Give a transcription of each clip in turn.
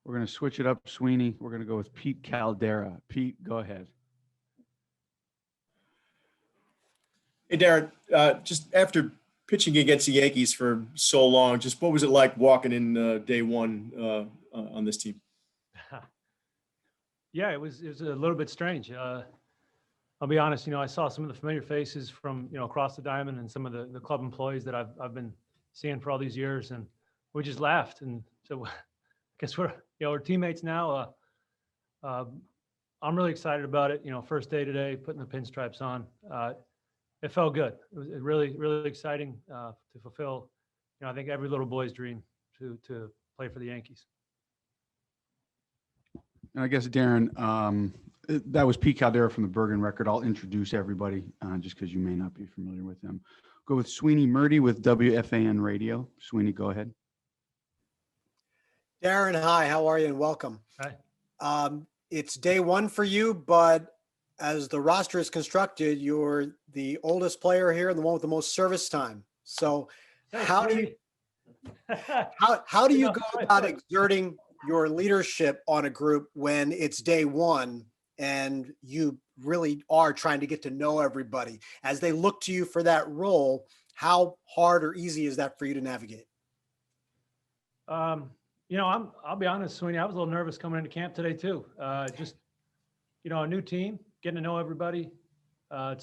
We're going to switch it up, Sweeney. We're going to go with Pete Caldera. Pete, go ahead. Hey, Darren, just after pitching against the Yankees for so long, just what was it like walking in day one on this team? Yeah, it was a little bit strange. I'll be honest, I saw some of the familiar faces from, across the diamond and some of the club employees that I've been seeing for all these years, and we just laughed. And so I guess we're teammates now. I'm really excited about it. First day today, putting the pinstripes on. It felt good. It was really, really exciting to fulfill, I think every little boy's dream to play for the Yankees. And I guess, Darren, that was Pete Caldera from the Bergen Record. I'll introduce everybody just because you may not be familiar with them. Go with Sweeney Murdy with WFAN Radio. Sweeney, go ahead. Darren, hi, how are you, and welcome. Hi. It's day one for you, but as the roster is constructed, you're the oldest player here and the one with the most service time. So how do you go about exerting your leadership on a group when it's day one and you really are trying to get to know everybody? As they look to you for that role, how hard or easy is that for you to navigate? I'll be honest, Sweeney, I was a little nervous coming into camp today too. Just, a new team, getting to know everybody. It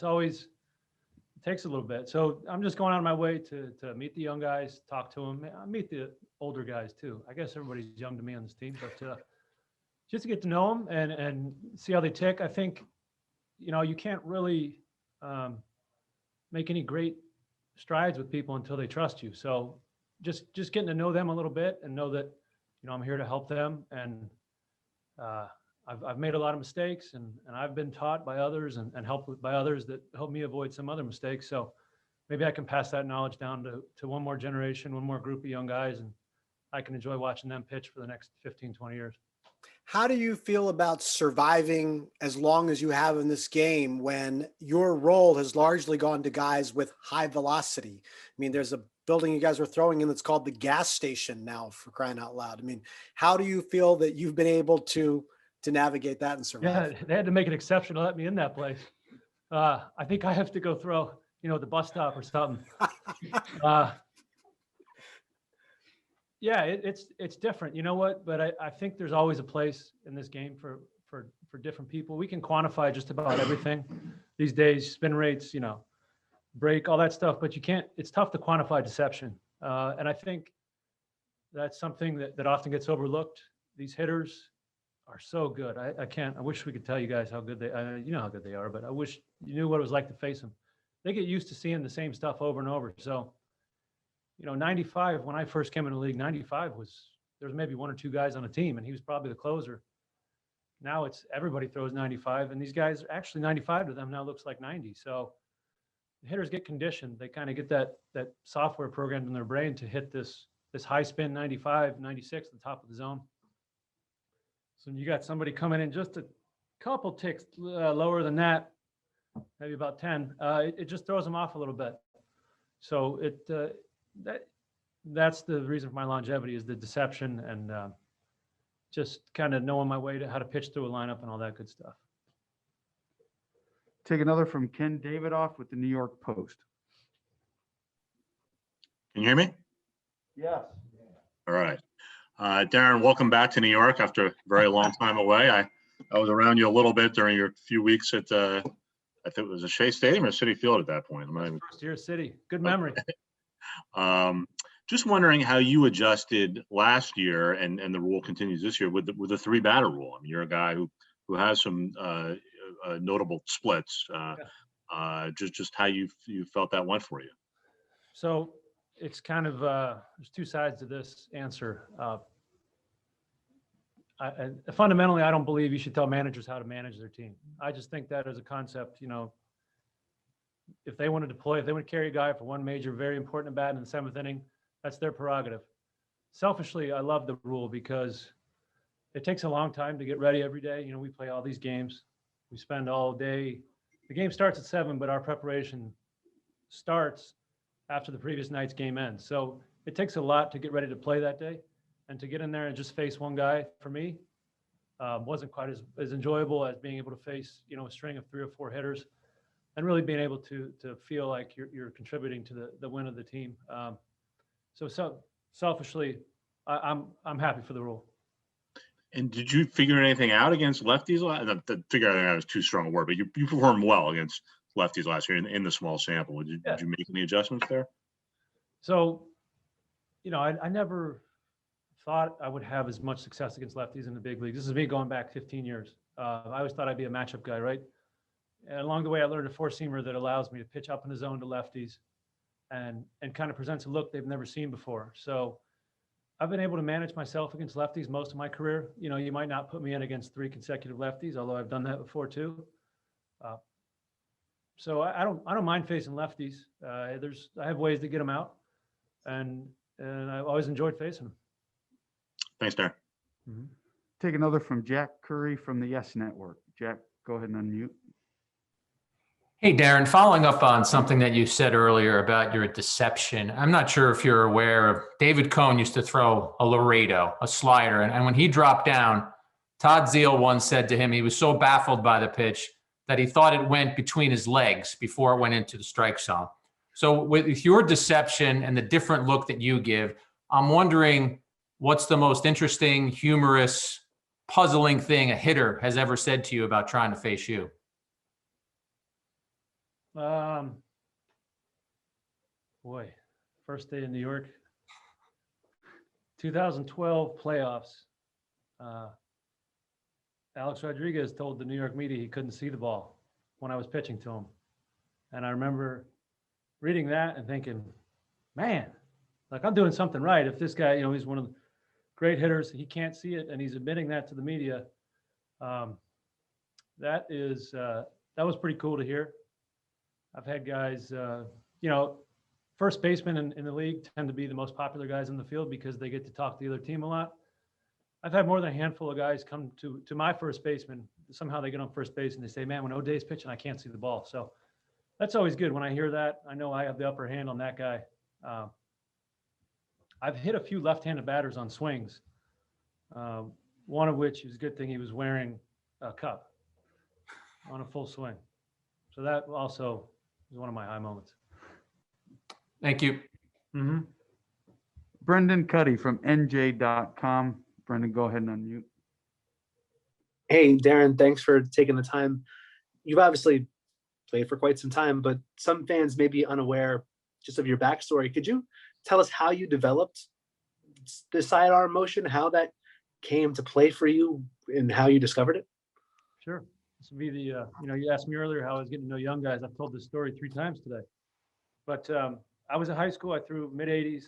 takes a little bit. So I'm just going out of my way to meet the young guys, talk to them. I meet the older guys too. I guess everybody's young to me on this team, but just to get to know them and see how they tick. I think, you can't really make any great strides with people until they trust you. So just getting to know them a little bit and know that, I'm here to help them. And I've made a lot of mistakes and I've been taught by others and helped by others that help me avoid some other mistakes. So maybe I can pass that knowledge down to one more generation, one more group of young guys, and I can enjoy watching them pitch for the next 15, 20 years. How do you feel about surviving as long as you have in this game when your role has largely gone to guys with high velocity? I mean, there's a building you guys are throwing in that's called the gas station now, for crying out loud. I mean, how do you feel that you've been able to navigate that and survive? Yeah, they had to make an exception to let me in that place. I think I have to go throw, the bus stop or something. Yeah, it's different. You know what? But I think there's always a place in this game for different people. We can quantify just about everything these days, spin rates, break, all that stuff, but you can't, it's tough to quantify deception. And I think that's something that often gets overlooked. These hitters are so good. I wish we could tell you guys how good how good they are, but I wish you knew what it was like to face them. They get used to seeing the same stuff over and over. So, 95, when I first came in the league, 95 there was maybe one or two guys on a team and he was probably the closer. Now it's everybody throws 95 and these guys, actually 95 to them now looks like 90. So the hitters get conditioned. They kind of get that software programmed in their brain to hit this high spin 95, 96 at the top of the zone. So you got somebody coming in just a couple ticks lower than that, maybe about 10, it just throws them off a little bit. So that's the reason for my longevity is the deception and just kind of knowing my way to how to pitch through a lineup and all that good stuff. Take another from Ken Davidoff with the New York Post. Can you hear me? Yes. All right. Darren, welcome back to New York after a very long time away. I was around you a little bit during your few weeks at, I think it was a Shea Stadium or Citi Field at that point. First year City. Good memory. Just wondering how you adjusted last year and the rule continues this year with the three batter rule. I mean, you're a guy who has some notable splits. Just how you felt that went for you. So it's kind of there's two sides to this answer. Fundamentally, I don't believe you should tell managers how to manage their team. I just think that as a concept, if they want to deploy, if they want to carry a guy for one major, very important at bat in the seventh inning, that's their prerogative. Selfishly, I love the rule because it takes a long time to get ready every day. We play all these games. We spend all day. The game starts at 7, but our preparation starts after the previous night's game ends. So it takes a lot to get ready to play that day. And to get in there and just face one guy for me wasn't quite as enjoyable as being able to face, a string of 3 or 4 hitters and really being able to feel like you're contributing to the win of the team. So selfishly, I'm happy for the rule. And did you figure anything out against lefties? Figure anything out is too strong a word, but you performed well against lefties last year in the small sample. Did you make any adjustments there? So, I never thought I would have as much success against lefties in the big leagues. This is me going back 15 years. I always thought I'd be a matchup guy, right? And along the way, I learned a 4-seamer that allows me to pitch up in the zone to lefties and kind of presents a look they've never seen before. So I've been able to manage myself against lefties most of my career. You might not put me in against 3 consecutive lefties, although I've done that before too. So I don't mind facing lefties. I have ways to get them out, and I've always enjoyed facing them. Thanks, Darren. Mm-hmm. Take another from Jack Curry from the Yes Network. Jack, go ahead and unmute. Hey, Darren, following up on something that you said earlier about your deception, I'm not sure if you're aware of David Cohn used to throw a Laredo, a slider. And when he dropped down, Todd Zeal once said to him he was so baffled by the pitch that he thought it went between his legs before it went into the strike zone. So with your deception and the different look that you give, I'm wondering what's the most interesting, humorous, puzzling thing a hitter has ever said to you about trying to face you? Boy, first day in New York, 2012 playoffs. Alex Rodriguez told the New York media he couldn't see the ball when I was pitching to him. And I remember reading that and thinking, man, like I'm doing something right. If this guy, he's one of the great hitters, he can't see it, and he's admitting that to the media. That was pretty cool to hear. I've had guys, first basemen in the league tend to be the most popular guys in the field because they get to talk to the other team a lot. I've had more than a handful of guys come to my first baseman. Somehow they get on first base and they say, man, when O'Day's pitching, I can't see the ball. So that's always good. When I hear that, I know I have the upper hand on that guy. I've hit a few left-handed batters on swings, one of which is a good thing he was wearing a cup on a full swing. So that also is one of my high moments. Thank you. Mm-hmm. Brendan Cuddy from NJ.com. Brendan, go ahead and unmute. Hey, Darren, thanks for taking the time. You've obviously played for quite some time, but some fans may be unaware just of your backstory. Could you tell us how you developed the sidearm motion, how that came to play for you, and how you discovered it? Sure. This would be the, you asked me earlier how I was getting to know young guys. I've told this story 3 times today. But I was in high school. I threw mid-'80s.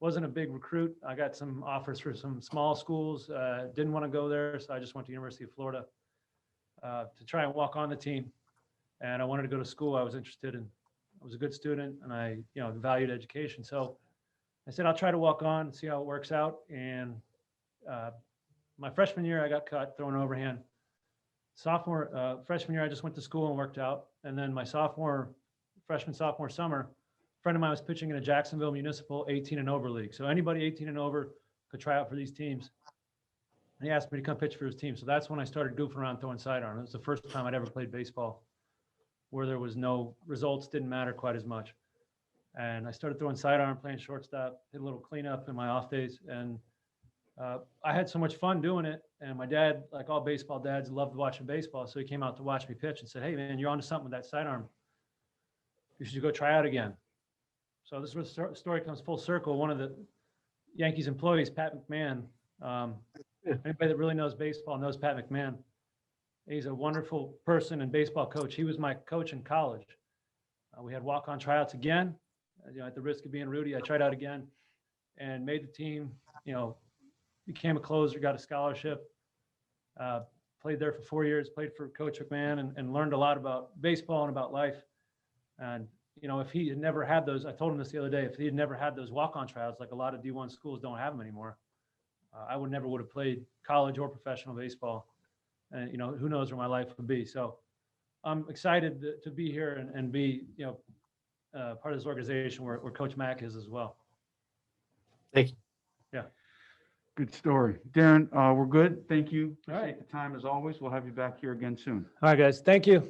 Wasn't a big recruit. I got some offers for some small schools. Didn't want to go there, so I just went to University of Florida to try and walk on the team. And I wanted to go to school. I was interested in. I was a good student, and I, valued education. So I said I'll try to walk on and see how it works out. And my freshman year, I got cut throwing overhand. Freshman year, I just went to school and worked out. And then my sophomore summer, a friend of mine was pitching in a Jacksonville Municipal 18 and over league. So anybody 18 and over could try out for these teams. And he asked me to come pitch for his team. So that's when I started goofing around throwing sidearm. It was the first time I'd ever played baseball where there was no results, didn't matter quite as much. And I started throwing sidearm, playing shortstop, did a little cleanup in my off days. And I had so much fun doing it. And my dad, like all baseball dads, loved watching baseball. So he came out to watch me pitch and said, hey, man, you're onto something with that sidearm. You should go try out again. So this is where the story comes full circle. One of the Yankees employees, Pat McMahon, anybody that really knows baseball knows Pat McMahon. He's a wonderful person and baseball coach. He was my coach in college. We had walk-on tryouts again. At the risk of being Rudy, I tried out again and made the team, became a closer, got a scholarship, played there for 4 years, played for Coach McMahon and learned a lot about baseball and about life. And, if he had never had those, I told him this the other day, if he had never had those walk-on tryouts, like a lot of D1 schools don't have them anymore, I would have played college or professional baseball. And, who knows where my life would be. So I'm excited to be here and be, part of this organization where Coach Mack is as well. Thank you. Yeah. Good story. Darren, we're good. Thank you. All right. Appreciate the time as always. We'll have you back here again soon. All right, guys. Thank you.